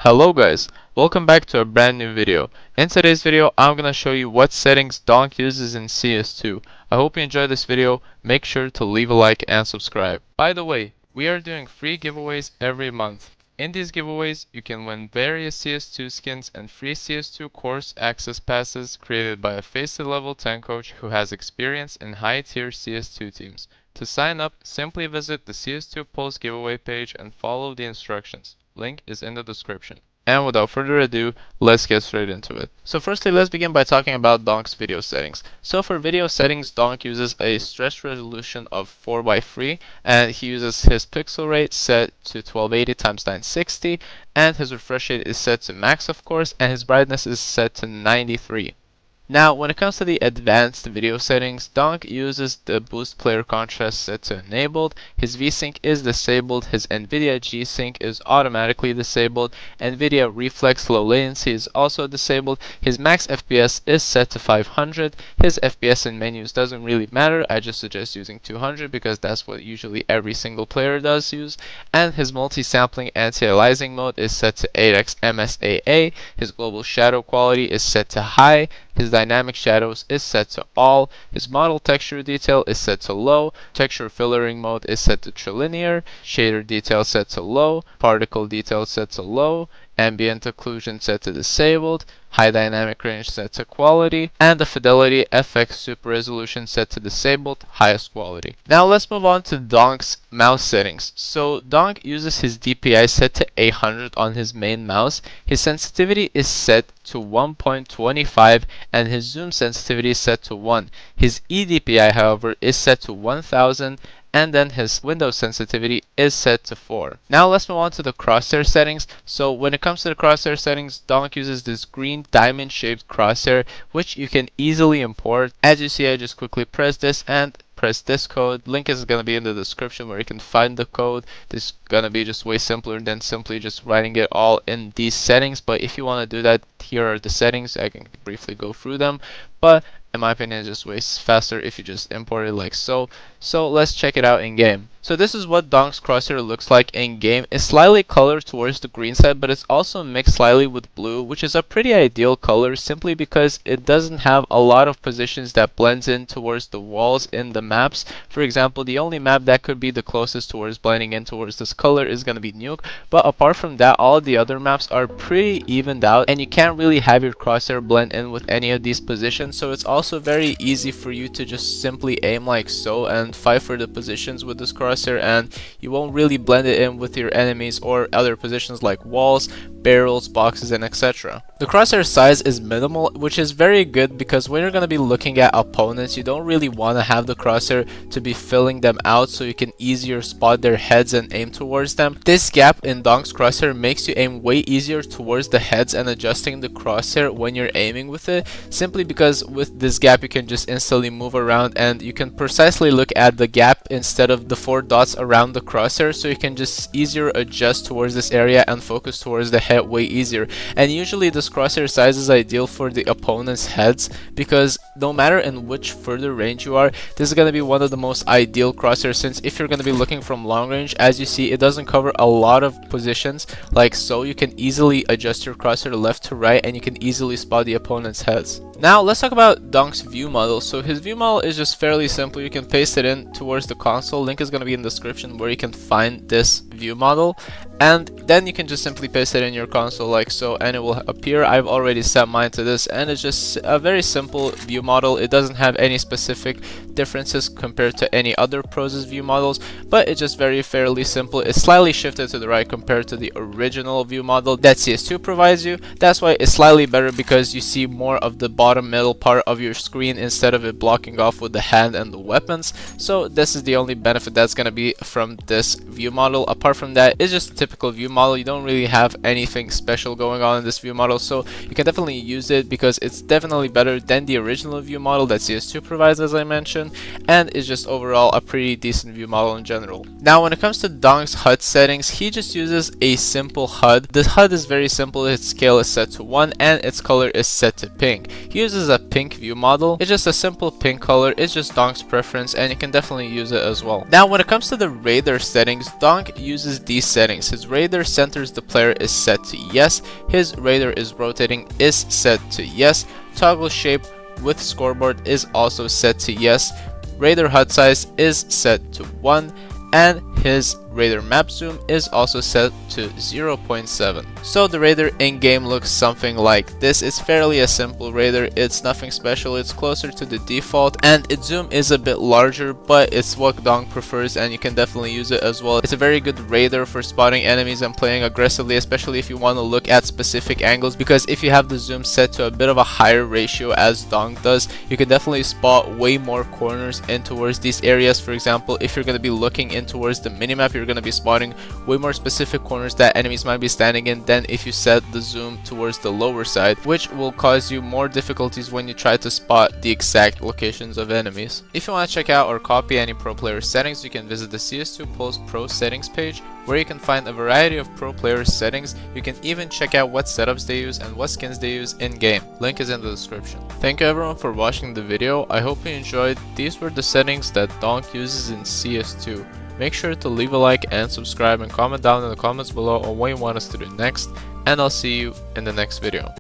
Hello guys, welcome back to a brand new video. In today's video, I'm gonna show you what settings donk uses in CS2. I hope you enjoyed this video. Make sure to leave a like and subscribe. By the way, we are doing free giveaways every month. In these giveaways, you can win various CS2 skins and free CS2 course access passes created by a FACEIT level 10 coach who has experience in high tier CS2 teams. To sign up, simply visit the CS2 Pulse giveaway page and follow the instructions. Link is in the description. And without further ado, let's get straight into it. So firstly, let's begin by talking about donk's video settings. So for video settings, donk uses a stretch resolution of 4:3, and he uses his pixel rate set to 1280 x 960, and his refresh rate is set to max, of course, and his brightness is set to 93. Now, when it comes to the advanced video settings, donk uses the boost player contrast set to enabled, his VSync is disabled, his NVIDIA G-Sync is automatically disabled, NVIDIA Reflex low latency is also disabled, his max FPS is set to 500, his FPS in menus doesn't really matter, I just suggest using 200 because that's what usually every single player does use, and his multi-sampling anti-aliasing mode is set to 8x MSAA, his global shadow quality is set to high, his dynamic shadows is set to all, his model texture detail is set to low, texture filtering mode is set to trilinear, shader detail set to low, particle detail set to low, ambient occlusion set to disabled, high dynamic range set to quality, and the fidelity FX super resolution set to disabled, highest quality. Now let's move on to donk's mouse settings. So donk uses his DPI set to 800 on his main mouse, his sensitivity is set to 1.25 and his zoom sensitivity is set to 1. His eDPI however is set to 1000 and then his window sensitivity is set to 4. Now let's move on to the crosshair settings. So when it comes to the crosshair settings, donk uses this green diamond shaped crosshair which you can easily import. As you see, I just quickly press this and press this code. Link is going to be in the description where you can find the code. This is going to be just way simpler than simply just writing it all in these settings, but if you want to do that, here are the settings. I can briefly go through them, but in my opinion it's just way faster if you just import it like so. So let's check it out in game. So this is what donk's crosshair looks like in game. It's slightly colored towards the green side, but it's also mixed slightly with blue, which is a pretty ideal color simply because it doesn't have a lot of positions that blends in towards the walls in the maps. For example, the only map that could be the closest towards blending in towards this color is going to be Nuke, but apart from that, all the other maps are pretty evened out and you can't really have your crosshair blend in with any of these positions, so it's also very easy for you to just simply aim like so and fight for the positions with this crosshair, and you won't really blend it in with your enemies or other positions like walls, barrels, boxes, and etc. The crosshair size is minimal, which is very good because when you're going to be looking at opponents, you don't really want to have the crosshair to be filling them out so you can easier spot their heads and aim towards them. This gap in donk's crosshair makes you aim way easier towards the heads and adjusting the crosshair when you're aiming with it, simply because with this gap you can just instantly move around and you can precisely look at the gap instead of the 4 dots around the crosshair, so you can just easier adjust towards this area and focus towards the head way easier. And usually this crosshair size is ideal for the opponent's heads because no matter in which further range you are, this is going to be one of the most ideal crosshairs, since if you're going to be looking from long range, as you see, it doesn't cover a lot of positions like so. You can easily adjust your crosshair left to right and you can easily spot the opponent's heads. Now let's talk about donk's view model. So his view model is just fairly simple. You can paste it in towards the console. Link is going to be in the description where you can find this view model, and then you can just simply paste it in your console like so and it will appear. I've already set mine to this and it's just a very simple view model. It doesn't have any specific differences compared to any other pros' view models, but it's just very fairly simple. It's slightly shifted to the right compared to the original view model that CS2 provides you. That's why it's slightly better because you see more of the bottom middle part of your screen instead of it blocking off with the hand and the weapons. So this is the only benefit that's going to be from this view model. Apart from that, it's just a typical view model. You don't really have anything special going on in this view model, so you can definitely use it because it's definitely better than the original view model that CS2 provides, as I mentioned, and it's just overall a pretty decent view model in general. Now when it comes to donk's HUD settings, he just uses a simple HUD. The HUD is very simple. Its scale is set to 1 and its color is set to pink. He uses a pink view model. It's just a simple pink color. It's just donk's preference and you can definitely use it as well. Now when it comes to the radar settings, donk uses these settings. His radar centers the player is set set to yes, his radar is rotating is set to yes, toggle shape with scoreboard is also set to yes, radar HUD size is set to 1, and his radar map zoom is also set to 0.7. So the radar in-game looks something like this. It's fairly a simple radar, it's nothing special, it's closer to the default, and its zoom is a bit larger, but it's what Donk prefers and you can definitely use it as well. It's a very good radar for spotting enemies and playing aggressively, especially if you want to look at specific angles, because if you have the zoom set to a bit of a higher ratio as Donk does, you can definitely spot way more corners in towards these areas. For example, if you're going to be looking in towards the minimap, you're going to be spotting way more specific corners that enemies might be standing in than if you set the zoom towards the lower side, which will cause you more difficulties when you try to spot the exact locations of enemies. If you want to check out or copy any pro player settings, you can visit the CS2 Pulse Pro settings page, where you can find a variety of pro player settings. You can even check out what setups they use and what skins they use in game. Link is in the description. Thank you everyone for watching the video. I hope you enjoyed. These were the settings that Donk uses in CS2. Make sure to leave a like and subscribe and comment down in the comments below on what you want us to do next, and I'll see you in the next video.